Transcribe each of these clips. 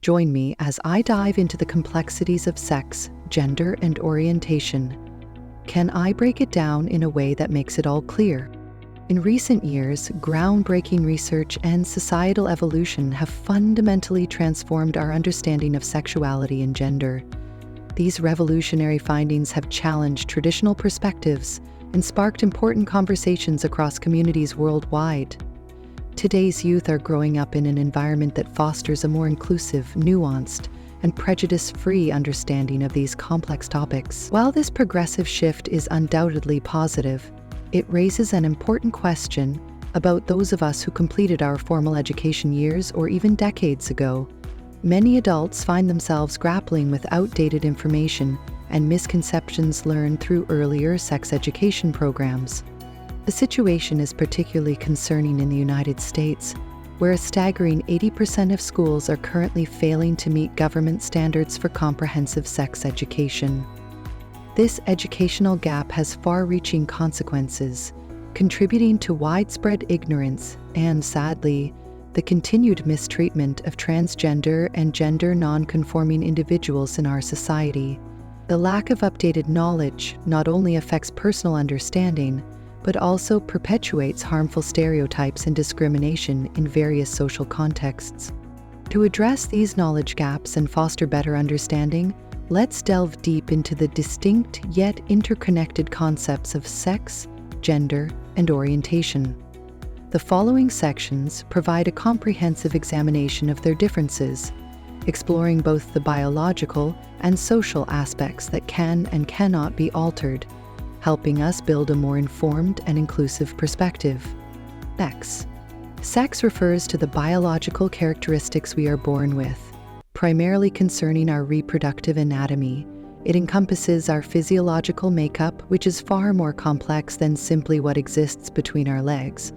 Join me as I dive into the complexities of sex, gender, and orientation. Can I break it down in a way that makes it all clear? In recent years, groundbreaking research and societal evolution have fundamentally transformed our understanding of sexuality and gender. These revolutionary findings have challenged traditional perspectives and sparked important conversations across communities worldwide. Today's youth are growing up in an environment that fosters a more inclusive, nuanced, and prejudice-free understanding of these complex topics. While this progressive shift is undoubtedly positive, it raises an important question about those of us who completed our formal education years or even decades ago. Many adults find themselves grappling with outdated information and misconceptions learned through earlier sex education programs. The situation is particularly concerning in the United States, where a staggering 80% of schools are currently failing to meet government standards for comprehensive sex education. This educational gap has far-reaching consequences, contributing to widespread ignorance and, sadly, the continued mistreatment of transgender and gender non-conforming individuals in our society. The lack of updated knowledge not only affects personal understanding, but also perpetuates harmful stereotypes and discrimination in various social contexts. To address these knowledge gaps and foster better understanding, let's delve deep into the distinct yet interconnected concepts of sex, gender, and orientation. The following sections provide a comprehensive examination of their differences, exploring both the biological and social aspects that can and cannot be altered, helping us build a more informed and inclusive perspective. Sex. Sex refers to the biological characteristics we are born with, primarily concerning our reproductive anatomy. It encompasses our physiological makeup, which is far more complex than simply what exists between our legs.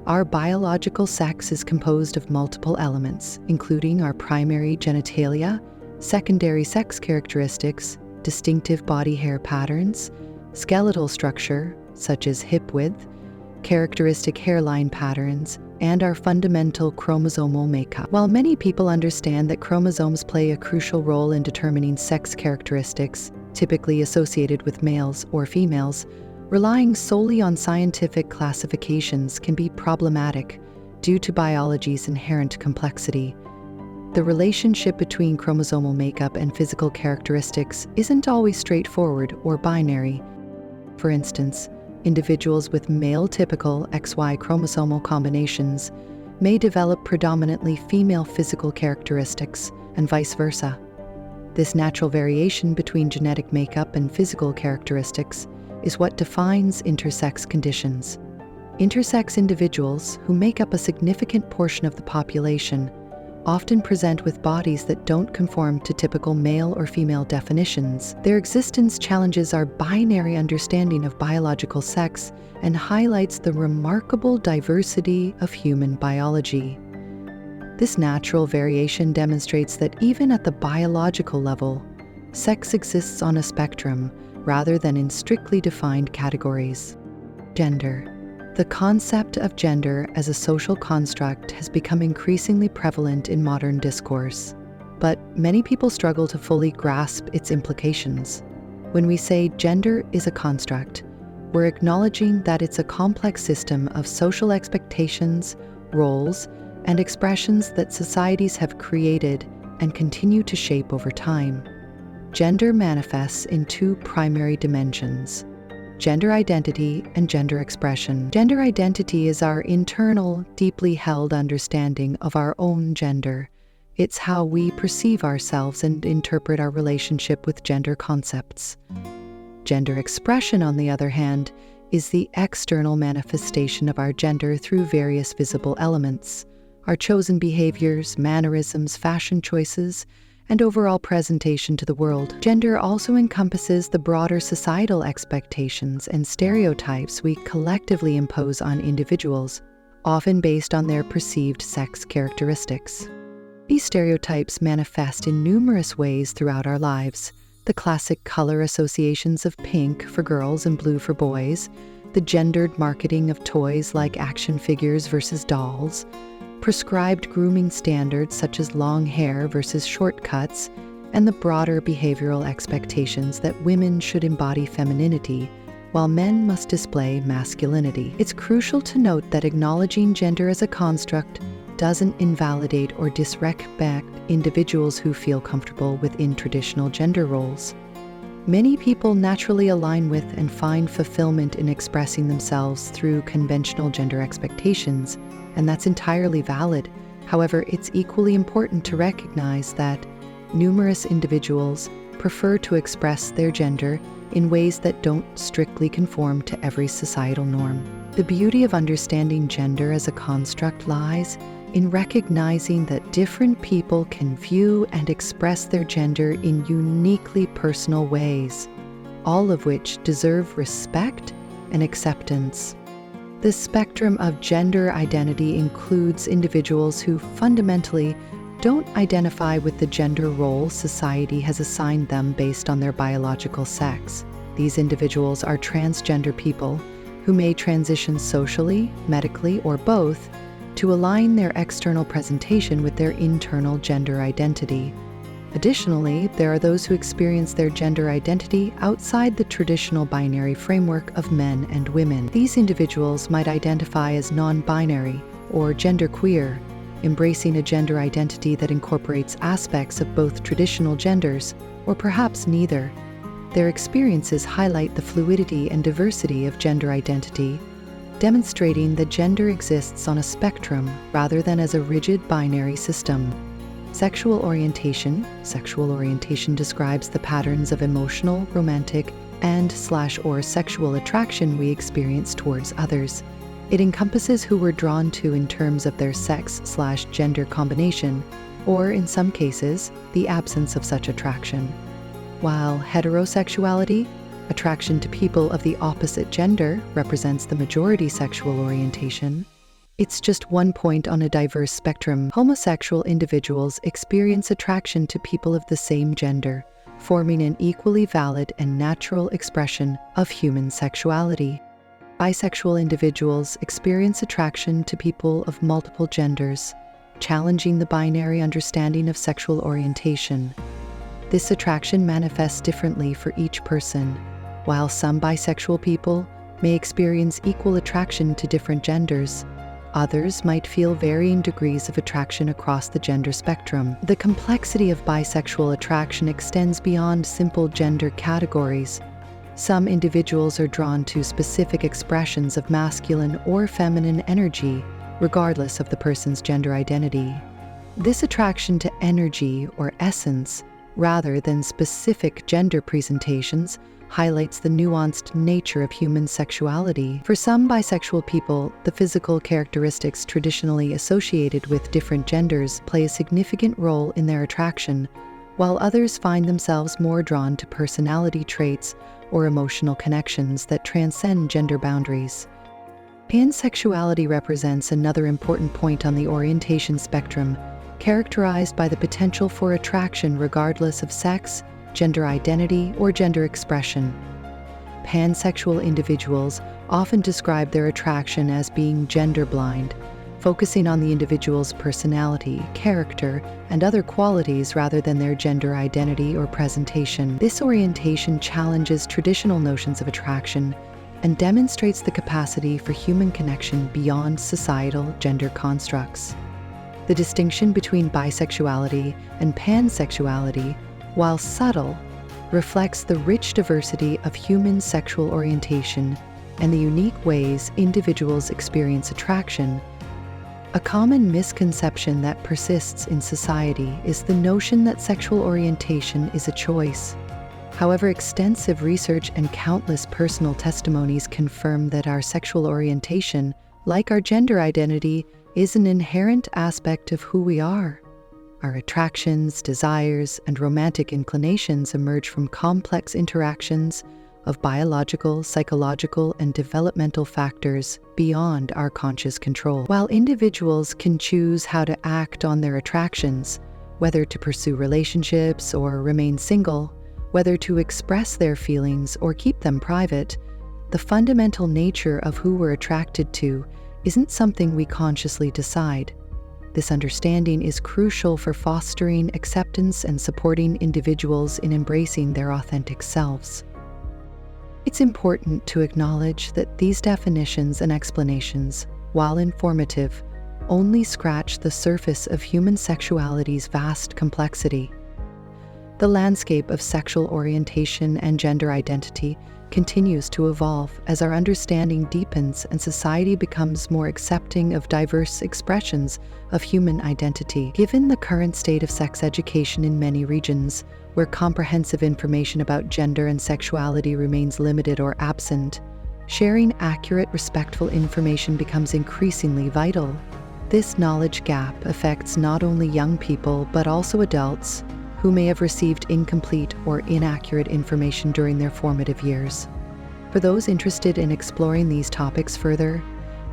Our biological sex is composed of multiple elements, including our primary genitalia, secondary sex characteristics, distinctive body hair patterns, skeletal structure, such as hip width, characteristic hairline patterns, and our fundamental chromosomal makeup. While many people understand that chromosomes play a crucial role in determining sex characteristics, typically associated with males or females, relying solely on scientific classifications can be problematic due to biology's inherent complexity. The relationship between chromosomal makeup and physical characteristics isn't always straightforward or binary. For instance, individuals with male-typical XY chromosomal combinations may develop predominantly female physical characteristics, and vice versa. This natural variation between genetic makeup and physical characteristics is what defines intersex conditions. Intersex individuals, who make up a significant portion of the population, often present with bodies that don't conform to typical male or female definitions. Their existence challenges our binary understanding of biological sex and highlights the remarkable diversity of human biology. This natural variation demonstrates that even at the biological level, sex exists on a spectrum rather than in strictly defined categories. Gender. The concept of gender as a social construct has become increasingly prevalent in modern discourse, but many people struggle to fully grasp its implications. When we say gender is a construct, we're acknowledging that it's a complex system of social expectations, roles, and expressions that societies have created and continue to shape over time. Gender manifests in two primary dimensions: gender identity and gender expression. Gender identity is our internal, deeply held understanding of our own gender. It's how we perceive ourselves and interpret our relationship with gender concepts. Gender expression, on the other hand, is the external manifestation of our gender through various visible elements: our chosen behaviors, mannerisms, fashion choices, and overall presentation to the world. Gender also encompasses the broader societal expectations and stereotypes we collectively impose on individuals, often based on their perceived sex characteristics. These stereotypes manifest in numerous ways throughout our lives: the classic color associations of pink for girls and blue for boys, the gendered marketing of toys like action figures versus dolls, prescribed grooming standards such as long hair versus short cuts, and the broader behavioral expectations that women should embody femininity, while men must display masculinity. It's crucial to note that acknowledging gender as a construct doesn't invalidate or disrespect individuals who feel comfortable within traditional gender roles. Many people naturally align with and find fulfillment in expressing themselves through conventional gender expectations, and that's entirely valid. However, it's equally important to recognize that numerous individuals prefer to express their gender in ways that don't strictly conform to every societal norm. The beauty of understanding gender as a construct lies in recognizing that different people can view and express their gender in uniquely personal ways, all of which deserve respect and acceptance. The spectrum of gender identity includes individuals who fundamentally don't identify with the gender role society has assigned them based on their biological sex. These individuals are transgender people who may transition socially, medically, or both to align their external presentation with their internal gender identity. Additionally, there are those who experience their gender identity outside the traditional binary framework of men and women. These individuals might identify as non-binary or genderqueer, embracing a gender identity that incorporates aspects of both traditional genders, or perhaps neither. Their experiences highlight the fluidity and diversity of gender identity, demonstrating that gender exists on a spectrum rather than as a rigid binary system. Sexual orientation describes the patterns of emotional, romantic, and/or sexual attraction we experience towards others. It encompasses who we're drawn to in terms of their sex/gender combination, or in some cases, the absence of such attraction. While heterosexuality, attraction to people of the opposite gender, represents the majority sexual orientation, it's just one point on a diverse spectrum. Homosexual individuals experience attraction to people of the same gender, forming an equally valid and natural expression of human sexuality. Bisexual individuals experience attraction to people of multiple genders, challenging the binary understanding of sexual orientation. This attraction manifests differently for each person. While some bisexual people may experience equal attraction to different genders, others might feel varying degrees of attraction across the gender spectrum. The complexity of bisexual attraction extends beyond simple gender categories. Some individuals are drawn to specific expressions of masculine or feminine energy, regardless of the person's gender identity. This attraction to energy or essence, rather than specific gender presentations, highlights the nuanced nature of human sexuality. For some bisexual people, the physical characteristics traditionally associated with different genders play a significant role in their attraction, while others find themselves more drawn to personality traits or emotional connections that transcend gender boundaries. Pansexuality represents another important point on the orientation spectrum, characterized by the potential for attraction regardless of sex, gender identity, or gender expression. Pansexual individuals often describe their attraction as being gender blind, focusing on the individual's personality, character, and other qualities rather than their gender identity or presentation. This orientation challenges traditional notions of attraction and demonstrates the capacity for human connection beyond societal gender constructs. The distinction between bisexuality and pansexuality, while subtle, reflects the rich diversity of human sexual orientation and the unique ways individuals experience attraction. A common misconception that persists in society is the notion that sexual orientation is a choice. However, extensive research and countless personal testimonies confirm that our sexual orientation, like our gender identity, is an inherent aspect of who we are. Our attractions, desires, and romantic inclinations emerge from complex interactions of biological, psychological, and developmental factors beyond our conscious control. While individuals can choose how to act on their attractions, whether to pursue relationships or remain single, whether to express their feelings or keep them private, the fundamental nature of who we're attracted to isn't something we consciously decide. This understanding is crucial for fostering acceptance and supporting individuals in embracing their authentic selves. It's important to acknowledge that these definitions and explanations, while informative, only scratch the surface of human sexuality's vast complexity. The landscape of sexual orientation and gender identity continues to evolve as our understanding deepens and society becomes more accepting of diverse expressions of human identity. Given the current state of sex education in many regions, where comprehensive information about gender and sexuality remains limited or absent, sharing accurate, respectful information becomes increasingly vital. This knowledge gap affects not only young people but also adults who may have received incomplete or inaccurate information during their formative years. For those interested in exploring these topics further,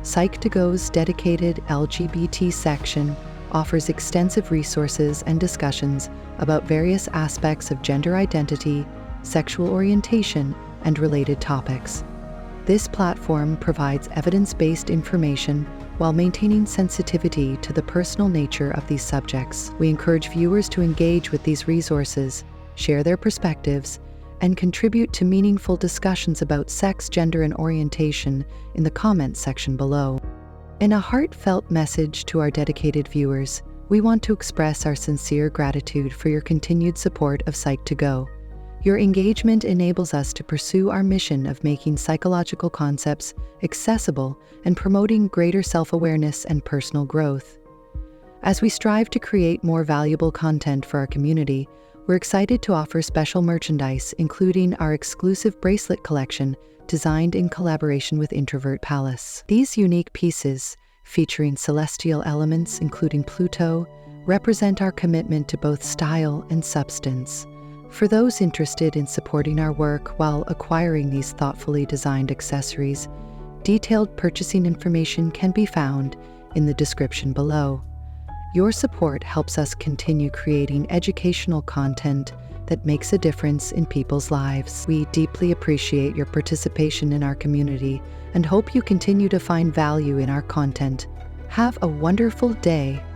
Psych2Go's dedicated LGBT section offers extensive resources and discussions about various aspects of gender identity, sexual orientation, and related topics. This platform provides evidence-based information while maintaining sensitivity to the personal nature of these subjects. We encourage viewers to engage with these resources, share their perspectives, and contribute to meaningful discussions about sex, gender, and orientation in the comments section below. In a heartfelt message to our dedicated viewers, we want to express our sincere gratitude for your continued support of Psych2Go. Your engagement enables us to pursue our mission of making psychological concepts accessible and promoting greater self-awareness and personal growth. As we strive to create more valuable content for our community, we're excited to offer special merchandise, including our exclusive bracelet collection designed in collaboration with Introvert Palace. These unique pieces, featuring celestial elements including Pluto, represent our commitment to both style and substance. For those interested in supporting our work while acquiring these thoughtfully designed accessories, detailed purchasing information can be found in the description below. Your support helps us continue creating educational content that makes a difference in people's lives. We deeply appreciate your participation in our community and hope you continue to find value in our content. Have a wonderful day.